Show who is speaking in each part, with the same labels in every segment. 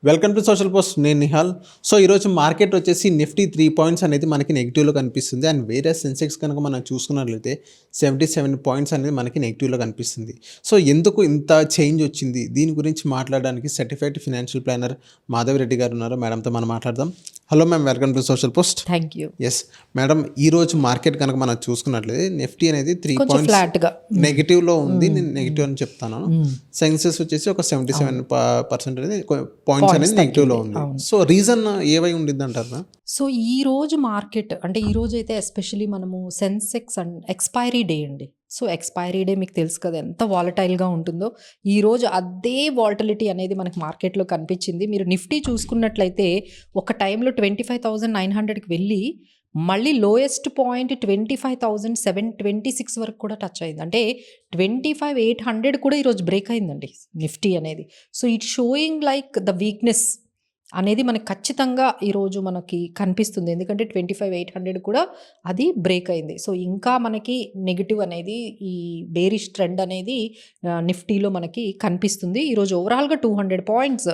Speaker 1: Welcome to social post. నేను Nihal. So ఈరోజు market వచ్చేసి నిఫ్టీ 3 పాయింట్స్ అనేది మనకి నెగిటివ్లో కనిపిస్తుంది. అండ్ వేరే సెన్సెక్స్ కనుక మనం చూసుకున్నట్లయితే 77 పాయింట్స్ అనేది మనకి నెగిటివ్లో కనిపిస్తుంది. సో ఎందుకు ఇంత చేంజ్ వచ్చింది, దీని గురించి మాట్లాడడానికి సర్టిఫైడ్ ఫినాన్షియల్ ప్లానర్ మాధవిరెడ్డి గారు ఉన్నారు. మేడంతో మనం మాట్లాడదాం. Hello ma'am, welcome to social post.
Speaker 2: Thank you.
Speaker 1: Yes madam, ఈ రోజు మార్కెట్ కనుక మనం చూసుకున్నట్లయితే నిఫ్టీ అనేది 3 పాయింట్స్
Speaker 2: ఫ్లాట్గా
Speaker 1: నెగిటివ్లో ఉంది. నేను నెగిటివ్ అని చెప్తాను. సెన్సెస్ వచ్చేసి ఒక 77% అనేది పాయింట్స్ అనేది నెగిటివ్లో ఉంది. సో రీజన్ ఏవై ఉండిద్ది అంటారా?
Speaker 2: సో ఈ రోజు మార్కెట్ అంటే ఈ రోజు అయితే ఎస్పెషలీ మనము సెన్సెక్స్ అండ్ ఎక్స్పైరీ డే అండి. సో ఎక్స్పైరీ డే మీకు తెలుసు కదా ఎంత వాలటైల్గా ఉంటుందో. ఈ రోజు అదే వాలటిలిటీ అనేది మనకి మార్కెట్లో కనిపించింది. మీరు నిఫ్టీ చూసుకున్నట్లయితే ఒక టైంలో 25,900కి వెళ్ళి మళ్ళీ లోయెస్ట్ పాయింట్ 25,726 వరకు కూడా టచ్ అయింది. అంటే 25,800 కూడా ఈరోజు బ్రేక్ అయిందండి నిఫ్టీ అనేది. So it sowing like the weakness అనేది మనకు ఖచ్చితంగా ఈరోజు మనకి కనిపిస్తుంది. ఎందుకంటే 25,800 కూడా అది బ్రేక్ అయింది. సో ఇంకా మనకి నెగిటివ్ అనేది ఈ బేరిష్ ట్రెండ్ అనేది నిఫ్టీలో మనకి కనిపిస్తుంది. ఈరోజు ఓవరాల్గా 200 పాయింట్స్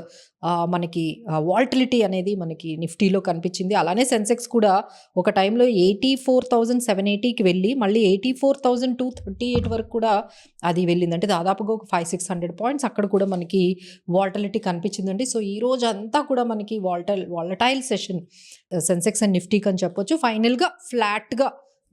Speaker 2: మనకి వాలటిలిటీ అనేది మనకి నిఫ్టీలో కనిపించింది. అలానే సెన్సెక్స్ కూడా ఒక టైంలో 84,780కి వెళ్ళి మళ్ళీ 84,238 వరకు కూడా అది వెళ్ళింది. అంటే దాదాపుగా ఒక 500-600 పాయింట్స్ అక్కడ కూడా మనకి వాలటిలిటీ కనిపించిందండి. సో ఈ రోజు అంతా కూడా మనకి వాలటైల్ సెషన్ సెన్సెక్స్ అండ్ నిఫ్టీకి అని చెప్పొచ్చు. ఫైనల్గా ఫ్లాట్గా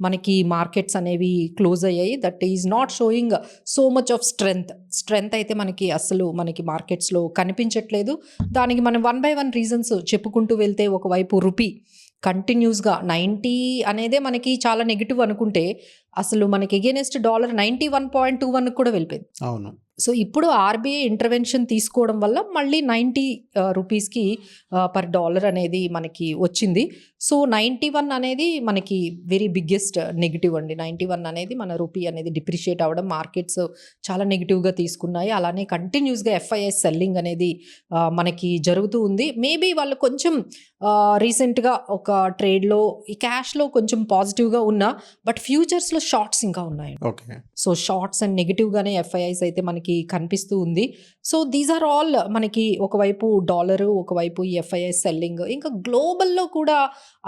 Speaker 2: మనకి మార్కెట్స్ అనేవి క్లోజ్ అయ్యాయి. That is not showing so much of strength అయితే మనకి అసలు మనకి మార్కెట్స్లో కనిపించట్లేదు. దానికి మనం 1 by 1 రీజన్స్ చెప్పుకుంటూ వెళ్తే, ఒకవైపు రూపీ కంటిన్యూస్గా 90 అనేదే మనకి చాలా నెగిటివ్ అనుకుంటే, అసలు మనకి ఎగెనెస్ట్ డాలర్ 91.21 కూడా వెళ్ళిపోయింది.
Speaker 1: అవును.
Speaker 2: సో ఇప్పుడు ఆర్బీఐ ఇంటర్వెన్షన్ తీసుకోవడం వల్ల మళ్ళీ 90 రూపీస్కి పర్ డాలర్ అనేది మనకి వచ్చింది. సో 91 అనేది మనకి వెరీ బిగ్గెస్ట్ నెగిటివ్ అండి. 91 అనేది మన రూపీ అనేది డిప్రిషియేట్ అవ్వడం మార్కెట్స్ చాలా నెగిటివ్గా తీసుకున్నాయి. అలానే కంటిన్యూస్గా ఎఫ్ఐఎస్ సెల్లింగ్ అనేది మనకి జరుగుతూ ఉంది. మేబీ వాళ్ళు కొంచెం రీసెంట్గా ఒక ట్రేడ్లో ఈ క్యాష్లో కొంచెం పాజిటివ్గా ఉన్నా, బట్ ఫ్యూచర్స్లో షార్ట్స్ ఇంకా ఉన్నాయండి.
Speaker 1: ఓకే.
Speaker 2: సో షార్ట్స్ అండ్ నెగిటివ్గానే ఎఫ్ఐఐస్ అయితే మనకి కనిపిస్తూ ఉంది. సో దీస్ ఆర్ ఆల్ మనకి ఒకవైపు డాలరు, ఒకవైపు ఈ ఎఫ్ఐఐస్ సెల్లింగ్, ఇంకా గ్లోబల్లో కూడా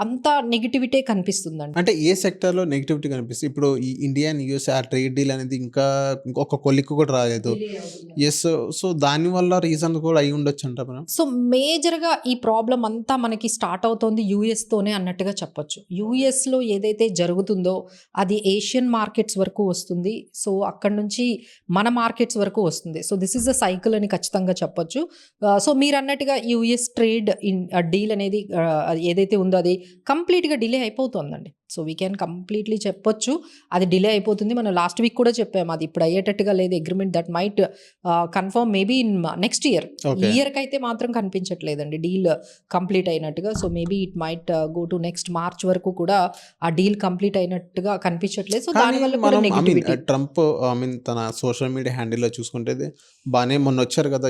Speaker 2: అంత నెగిటివిటీ కనిపిస్తుందండి.
Speaker 1: అంటే ఏ సెక్టర్లో నెగిటివిటీ కనిపిస్తుంది? ఇప్పుడు ఈ ఇండియా అండ్ యూఎస్ ఆ ట్రేడ్ డీల్ అనేది ఇంకా ఒక కొలిక్కు కూడా రాలేదు. ఎస్. సో దానివల్ల రీజన్ కూడా అయి ఉండొచ్చు అంటారా?
Speaker 2: సో మేజర్గా ఈ ప్రాబ్లం అంతా మనకి స్టార్ట్ అవుతోంది యూఎస్తోనే అన్నట్టుగా చెప్పొచ్చు. యూఎస్లో ఏదైతే జరుగుతుందో అది ఏషియన్ మార్కెట్స్ వరకు వస్తుంది. సో అక్కడ నుంచి మన మార్కెట్స్ వరకు వస్తుంది. So this is a cycle అని ఖచ్చితంగా చెప్పొచ్చు. సో మీరు అన్నట్టుగా యూఎస్ ట్రేడ్ డీల్ అనేది ఏదైతే ఉందో అది కంప్లీట్గా డిలే అయిపోతుందండి. సో వీ క్యాన్ కంప్లీట్లీ చెప్పొచ్చు అది డిలే అయిపోతుంది. మనం లాస్ట్ వీక్ కూడా చెప్పాము అది ఇప్పుడు అయ్యేటట్టుగా లేదు. Agreement that might confirm maybe in next year. ఈ ఇయర్కి అయితే మాత్రం కనిపించట్లేదండి డీల్ కంప్లీట్ అయినట్టుగా. So maybe it might go to next March వరకు కూడా ఆ డీల్ కంప్లీట్ అయినట్టుగా కనిపించట్లేదు. సో దానివల్ల కూడా నెగిటివిటీ.
Speaker 1: ట్రంప్ తన సోషల్ మీడియా హ్యాండిల్లో చూసుకుంటే బాగానే మొన్న వచ్చారు కదా,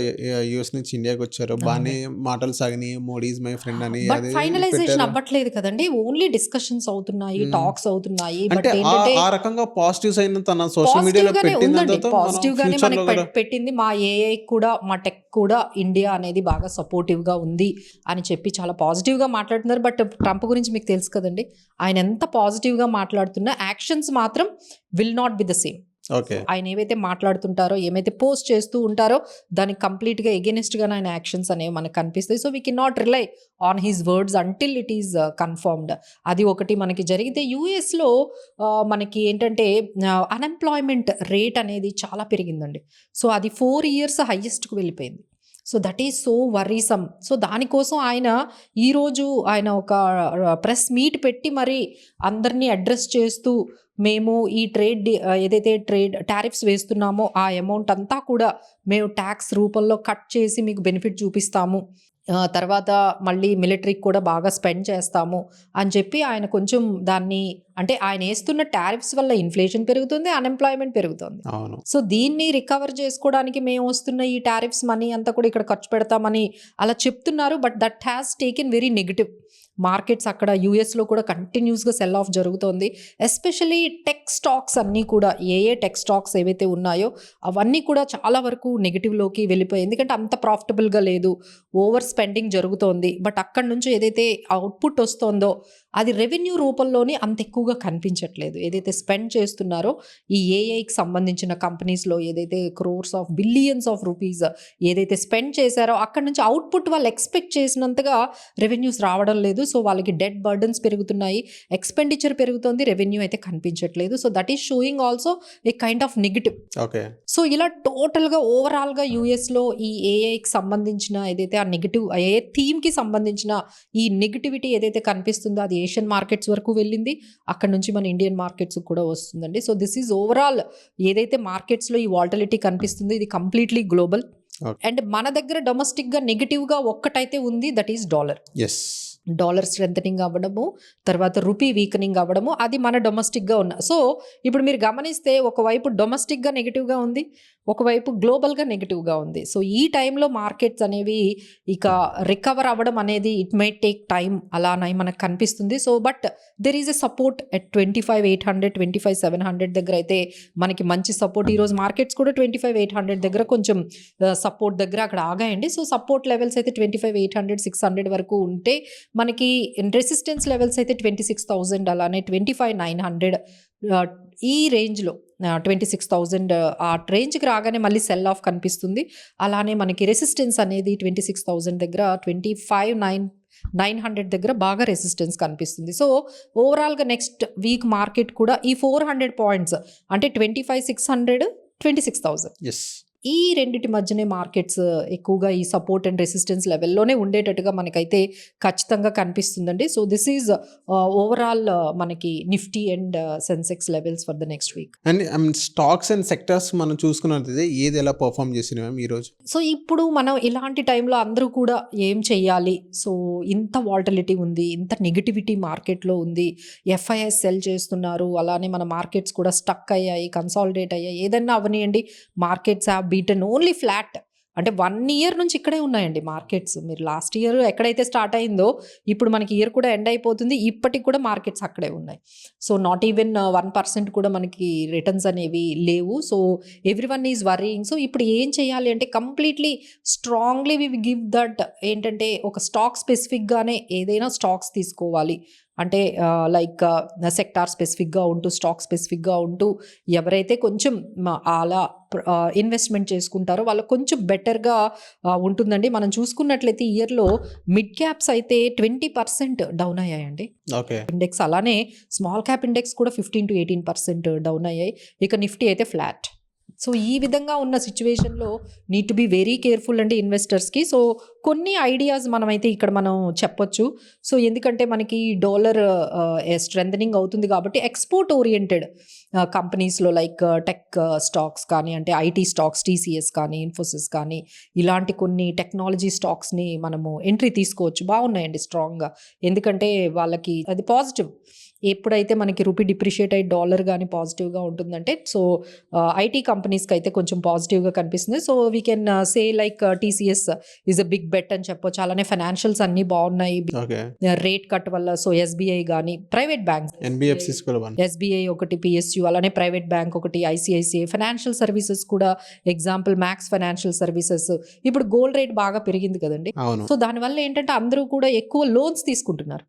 Speaker 1: యుఎస్ నుంచి ఇండియాకి వచ్చారు, బాగానే మాటలు సాగినాయి, మోడీ ఇస్ మై ఫ్రెండ్ అని.
Speaker 2: బట్ ఫైనలైజేషన్ అవ్వట్లేదు కదండి, ఓన్లీ డిస్కషన్స్ అవుతున్నాయి, టాక్స్ అవుతున్నాయి. బట్
Speaker 1: ఏంటంటే ఆ రకంగా పాజిటివ్స్ అయిన తన సోషల్ మీడియాలో
Speaker 2: పాజిటివ్ గానే మనకి పెట్టింది. మా ఏఐ కూడా మా టెక్ కూడా ఇండియా అనేది బాగా సపోర్టివ్ గా ఉంది అని చెప్పి చాలా పాజిటివ్ గా మాట్లాడుతున్నారు. బట్ ట్రంప్ గురించి మీకు తెలుసు కదండి, ఆయన ఎంత పాజిటివ్ గా మాట్లాడుతున్నా యాక్షన్స్ మాత్రం will not be the same. ఆయన ఏవైతే మాట్లాడుతుంటారో, ఏమైతే పోస్ట్ చేస్తూ ఉంటారో దానికి కంప్లీట్గా ఎగెనిస్ట్గానే ఆయన యాక్షన్స్ అనేవి మనకు కనిపిస్తాయి. So we can not rely on his words until it is confirmed. అది ఒకటి మనకి జరిగితే. యూఎస్లో మనకి ఏంటంటే అన్ఎంప్లాయ్మెంట్ రేట్ అనేది చాలా పెరిగిందండి. సో అది 4 years హైయెస్ట్కి వెళ్ళిపోయింది. So that is so వరీసమ్. So దానికోసం ఈరోజు ఆయన ఒక ప్రెస్ మీట్ పెట్టి మరి అందరినీ అడ్రస్ చేస్తూ, మేము ఈ ఏదైతే టారిఫ్స్ వేస్తున్నామో ఆ అమౌంట్ అంతా కూడా మేము ట్యాక్స్ రూపంలో కట్ చేసి మీకు బెనిఫిట్ చూపిస్తాము, తర్వాత మళ్ళీ మిలిటరీకి కూడా బాగా స్పెండ్ చేస్తాము అని చెప్పి ఆయన కొంచెం దాన్ని, అంటే ఆయన వేస్తున్న టారిఫ్స్ వల్ల ఇన్ఫ్లేషన్ పెరుగుతుంది, అన్ఎంప్లాయ్మెంట్ పెరుగుతుంది. సో దీన్ని రికవర్ చేసుకోవడానికి మేము వస్తున్న ఈ టారిఫ్స్ మనీ అంతా కూడా ఇక్కడ ఖర్చు పెడతామని అలా చెప్తున్నారు. But that has taken very negative markets అక్కడ యూఎస్లో కూడా కంటిన్యూస్గా సెల్ ఆఫ్ జరుగుతోంది. ఎస్పెషలీ టెక్ స్టాక్స్ అన్నీ కూడా ఏ టెక్ స్టాక్స్ ఏవైతే ఉన్నాయో అవన్నీ కూడా చాలా వరకు నెగిటివ్లోకి వెళ్ళిపోయాయి. ఎందుకంటే అంత ప్రాఫిటబుల్గా లేదు, ఓవర్ స్పెండింగ్ జరుగుతోంది. బట్ అక్కడ నుంచి ఏదైతే అవుట్పుట్ వస్తుందో అది రెవెన్యూ రూపంలోనే అంత ఎక్కువగా కనిపించట్లేదు. ఏదైతే స్పెండ్ చేస్తున్నారో ఈ ఏఐకి సంబంధించిన కంపెనీస్లో ఏదైతే crores of billions of rupees ఏదైతే స్పెండ్ చేశారో అక్కడ నుంచి అవుట్పుట్ వాళ్ళు ఎక్స్పెక్ట్ చేసినంతగా రెవెన్యూస్ రావడం లేదు. సో వాళ్ళకి డెట్ బర్డన్స్ పెరుగుతున్నాయి, ఎక్స్పెండిచర్ పెరుగుతుంది, రెవెన్యూ అయితే కనిపించట్లేదు. So that is showing also a kind of negative.
Speaker 1: Okay.
Speaker 2: So ఇలా టోటల్గా ఓవరాల్గా యూఎస్లో ఈ ఏఐకి సంబంధించిన ఏదైతే ఆ నెగిటివ్ ఏ థీమ్కి సంబంధించిన ఈ నెగిటివిటీ ఏదైతే కనిపిస్తుందో అది ఏషియన్ మార్కెట్స్ వరకు వెళ్ళింది, అక్కడ నుంచి మన ఇండియన్ మార్కెట్స్ కూడా వస్తుందండి. సో దిస్ ఈజ్ ఓవరాల్ ఏదైతే మార్కెట్స్లో ఈ వాలటిలిటీ కనిపిస్తుంది ఇది కంప్లీట్లీ గ్లోబల్. అండ్ మన దగ్గర డొమెస్టిక్గా నెగిటివ్గా ఒక్కటైతే ఉంది, that is dollar. Dollar strengthening అవ్వడము, తర్వాత రూపీ వీకనింగ్ అవ్వడము, అది మన డొమెస్టిక్గా ఉన్న. సో ఇప్పుడు మీరు గమనిస్తే ఒకవైపు డొమెస్టిక్గా నెగిటివ్గా ఉంది, ఒకవైపు గ్లోబల్గా నెగిటివ్గా ఉంది. సో ఈ టైంలో మార్కెట్స్ అనేవి ఇక రికవర్ అవ్వడం అనేది ఇట్ మే టేక్ టైం అలానే మనకు కనిపిస్తుంది. So but there is a support at 25,800 25,700 దగ్గర అయితే మనకి మంచి సపోర్ట్. ఈరోజు మార్కెట్స్ కూడా 25,800 దగ్గర కొంచెం సపోర్ట్ దగ్గర అక్కడ ఆగాయండి. సో సపోర్ట్ లెవెల్స్ అయితే 25,800 600 వరకు ఉంటే మనకి రెసిస్టెన్స్ లెవెల్స్ అయితే 26,000 అలానే 25,900 ఈ రేంజ్లో 26,000 ఆ రేంజ్కి రాగానే మళ్ళీ సెల్ ఆఫ్ కనిపిస్తుంది. అలానే మనకి రెసిస్టెన్స్ అనేది 26,000 దగ్గర 25,900 దగ్గర బాగా రెసిస్టెన్స్ కనిపిస్తుంది. సో ఓవరాల్గా నెక్స్ట్ వీక్ మార్కెట్ కూడా ఈ 400 పాయింట్స్ అంటే 25,600 26,000 ఈ రెండిటి మధ్యనే మార్కెట్స్ ఎక్కువగా ఈ సపోర్ట్ అండ్ రెసిస్టెన్స్ లెవెల్లోనే ఉండేటట్టుగా మనకైతే ఖచ్చితంగా కనిపిస్తుందండి. సో దిస్ ఈజ్ ఓవరాల్ మనకి Nifty and Sensex levels for the next week.
Speaker 1: And stocks and sectors మనం చూసుకున్నట్లయితే ఏది ఎలా పర్ఫామ్ చేసినాయి ఈరోజు?
Speaker 2: సో ఇప్పుడు మనం ఇలాంటి టైంలో అందరూ కూడా ఏం చేయాలి, సో ఇంత వాలటిలిటీ ఉంది, ఇంత నెగిటివిటీ మార్కెట్లో ఉంది, ఎఫ్ఐఎస్ సెల్ చేస్తున్నారు, అలానే మన మార్కెట్స్ కూడా స్టక్ అయ్యాయి, కన్సాలిడేట్ అయ్యాయి, ఏదన్నా అవనియండి, markets have beaten only flat. అంటే 1 year నుంచి ఇక్కడే ఉన్నాయండి మార్కెట్స్. మీరు లాస్ట్ ఇయర్ ఎక్కడైతే స్టార్ట్ అయిందో ఇప్పుడు మనకి ఇయర్ కూడా ఎండ్ అయిపోతుంది, ఇప్పటికి కూడా మార్కెట్స్ అక్కడే ఉన్నాయి. సో నాట్ ఈవెన్ 1% కూడా మనకి రిటర్న్స్ అనేవి లేవు. So everyone is worrying. So ఇప్పుడు ఏం చేయాలి అంటే completely strongly we give that ఏంటంటే ఒక స్టాక్ స్పెసిఫిక్గానే ఏదైనా స్టాక్స్ తీసుకోవాలి. అంటే లైక్ సెక్టార్ స్పెసిఫిక్గా ఉంటూ స్టాక్ స్పెసిఫిక్గా ఉంటూ ఎవరైతే కొంచెం అలా ఇన్వెస్ట్మెంట్ చేసుకుంటారో వాళ్ళకు కొంచెం బెటర్గా ఉంటుందండి. మనం చూసుకున్నట్లయితే ఇయర్లో మిడ్ క్యాప్స్ అయితే 20% డౌన్ అయ్యాయండి ఇండెక్స్. అలానే స్మాల్ క్యాప్ ఇండెక్స్ కూడా 15 to 18% డౌన్ అయ్యాయి. ఇక నిఫ్టీ అయితే ఫ్లాట్. సో ఈ విధంగా ఉన్న సిచ్యువేషన్లో need to be very careful అండి ఇన్వెస్టర్స్కి. సో కొన్ని ఐడియాస్ మనమైతే ఇక్కడ మనం చెప్పొచ్చు. సో ఎందుకంటే మనకి డాలర్ స్ట్రెంథనింగ్ అవుతుంది కాబట్టి ఎక్స్పోర్ట్ ఓరియంటెడ్ కంపెనీస్లో లైక్ టెక్ స్టాక్స్ కానీ, అంటే ఐటీ స్టాక్స్, టీసీఎస్ కానీ, ఇన్ఫోసిస్ కానీ, ఇలాంటి కొన్ని టెక్నాలజీ స్టాక్స్ని మనము ఎంట్రీ తీసుకోవచ్చు. బాగున్నాయండి స్ట్రాంగ్గా, ఎందుకంటే వాళ్ళకి అది పాజిటివ్. ఎప్పుడైతే మనకి రూపీ డిప్రిషియేట్ అయ్యి డాలర్ కానీ పాజిటివ్గా ఉంటుందంటే సో ఐటీ కంపెనీస్కి అయితే కొంచెం పాజిటివ్గా కనిపిస్తుంది. So we can say like TCS is a big bet అని చెప్పొచ్చు. అలానే ఫైనాన్షియల్స్ అన్నీ బాగున్నాయి రేట్ కట్ వల్ల. సో ఎస్బీఐ కానీ, ప్రైవేట్ బ్యాంక్స్, ఎస్బీఐ ఒకటి, పిఎస్యు, అలానే ప్రైవేట్ బ్యాంక్ ఒకటి, ఐసిఐసిఐ, ఫైనాన్షియల్ సర్వీసెస్ కూడా ఎగ్జాంపుల్ మ్యాక్స్ ఫైనాన్షియల్ సర్వీసెస్. ఇప్పుడు గోల్డ్ రేట్ బాగా పెరిగింది కదండి. సో దానివల్ల ఏంటంటే అందరూ కూడా ఎక్కువ లోన్స్ తీసుకుంటున్నారు.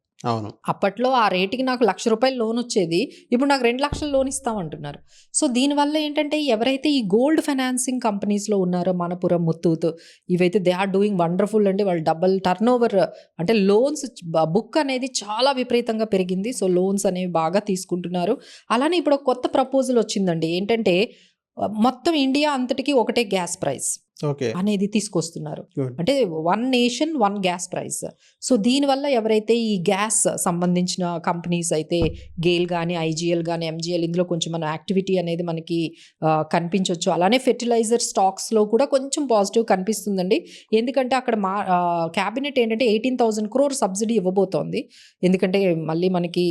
Speaker 2: అప్పట్లో ఆ రేటుకి నాకు ₹1,00,000 లోన్ వచ్చేది, ఇప్పుడు నాకు 2 లక్షల లోన్ ఇస్తామంటున్నారు. సో దీనివల్ల ఏంటంటే ఎవరైతే ఈ గోల్డ్ ఫైనాన్సింగ్ కంపెనీస్లో ఉన్నారో మనపురం, ముత్తూట్, ఇవైతే దే ఆర్ డూయింగ్ వండర్ఫుల్ అండి. వాళ్ళు డబల్ టర్న్ ఓవర్ అంటే లోన్స్ బుక్ అనేది చాలా విపరీతంగా పెరిగింది. సో లోన్స్ అనేవి బాగా తీసుకుంటున్నారు. అలానే ఇప్పుడు కొత్త ప్రపోజల్ వచ్చిందండి, ఏంటంటే మొత్తం ఇండియా అంతటికి ఒకటే గ్యాస్ ప్రైస్ అనేది తీసుకొస్తున్నారు. అంటే 1 nation 1 గ్యాస్ ప్రైస్. సో దీనివల్ల ఎవరైతే ఈ గ్యాస్ సంబంధించిన కంపెనీస్ అయితే గేల్ కానీ, ఐజీఎల్ కానీ, ఎంజీఎల్, ఇందులో కొంచెం మన యాక్టివిటీ అనేది మనకి కనిపించవచ్చు. అలానే ఫెర్టిలైజర్ స్టాక్స్లో కూడా కొంచెం పాజిటివ్ కనిపిస్తుందండి. ఎందుకంటే అక్కడ క్యాబినెట్ ఏంటంటే 18,000 crore సబ్సిడీ ఇవ్వబోతోంది. ఎందుకంటే మళ్ళీ మనకి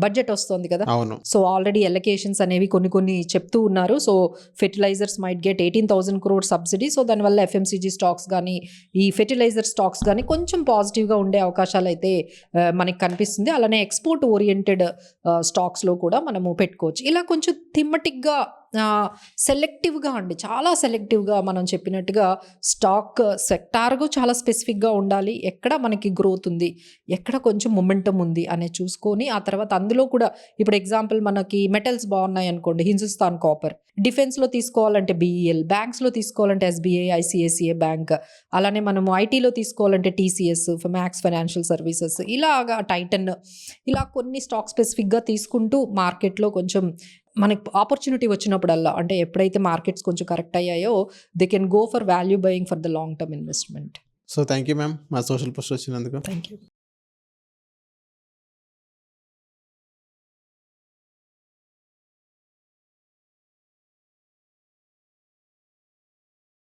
Speaker 2: బడ్జెట్ వస్తుంది కదా. సో ఆల్రెడీ ఎలకేషన్స్ అనేవి కొన్ని చెప్తూ ఉన్నారు. So fertilizers might get 18,000 crore subsidy. So దాన్ని దానివల్ల ఎఫ్ఎంసీజీ స్టాక్స్ కానీ ఈ ఫెర్టిలైజర్ స్టాక్స్ కానీ కొంచెం పాజిటివ్గా ఉండే అవకాశాలు అయితే మనకి కనిపిస్తుంది. అలానే ఎక్స్పోర్ట్ ఓరియంటెడ్ స్టాక్స్లో కూడా మనము పెట్టుకోవచ్చు. ఇలా కొంచెం థిమ్మటిక్గా సెలెక్టివ్గా అండి, చాలా సెలెక్టివ్గా మనం చెప్పినట్టుగా స్టాక్ సెక్టార్కు చాలా స్పెసిఫిక్గా ఉండాలి. ఎక్కడ మనకి గ్రోత్ ఉంది, ఎక్కడ కొంచెం మొమెంటం ఉంది అనేది చూసుకొని ఆ తర్వాత అందులో కూడా ఇప్పుడు ఎగ్జాంపుల్ మనకి మెటల్స్ బాగున్నాయి అనుకోండి, హిందుస్థాన్ కాపర్, డిఫెన్స్లో తీసుకోవాలంటే బీఈఎల్, బ్యాంక్స్లో తీసుకోవాలంటే ఎస్బీఐ, ఐసిఐసిఐ బ్యాంక్, అలానే మనము ఐటీలో తీసుకోవాలంటే టీసీఎస్, మ్యాక్స్ ఫైనాన్షియల్ సర్వీసెస్, ఇలాగా టైటన్, ఇలా కొన్ని స్టాక్ స్పెసిఫిక్గా తీసుకుంటూ మార్కెట్లో కొంచెం మనకి ఆపర్చునిటీ వచ్చినప్పుడల్లా, అంటే ఎప్పుడైతే మార్కెట్స్ కొంచెం కరెక్ట్ అయ్యాయో they can go for value buying for the long term investment.
Speaker 1: So thank you ma'am మా సోషల్ పోస్ట్ వచ్చినందుకు.
Speaker 2: Thank you.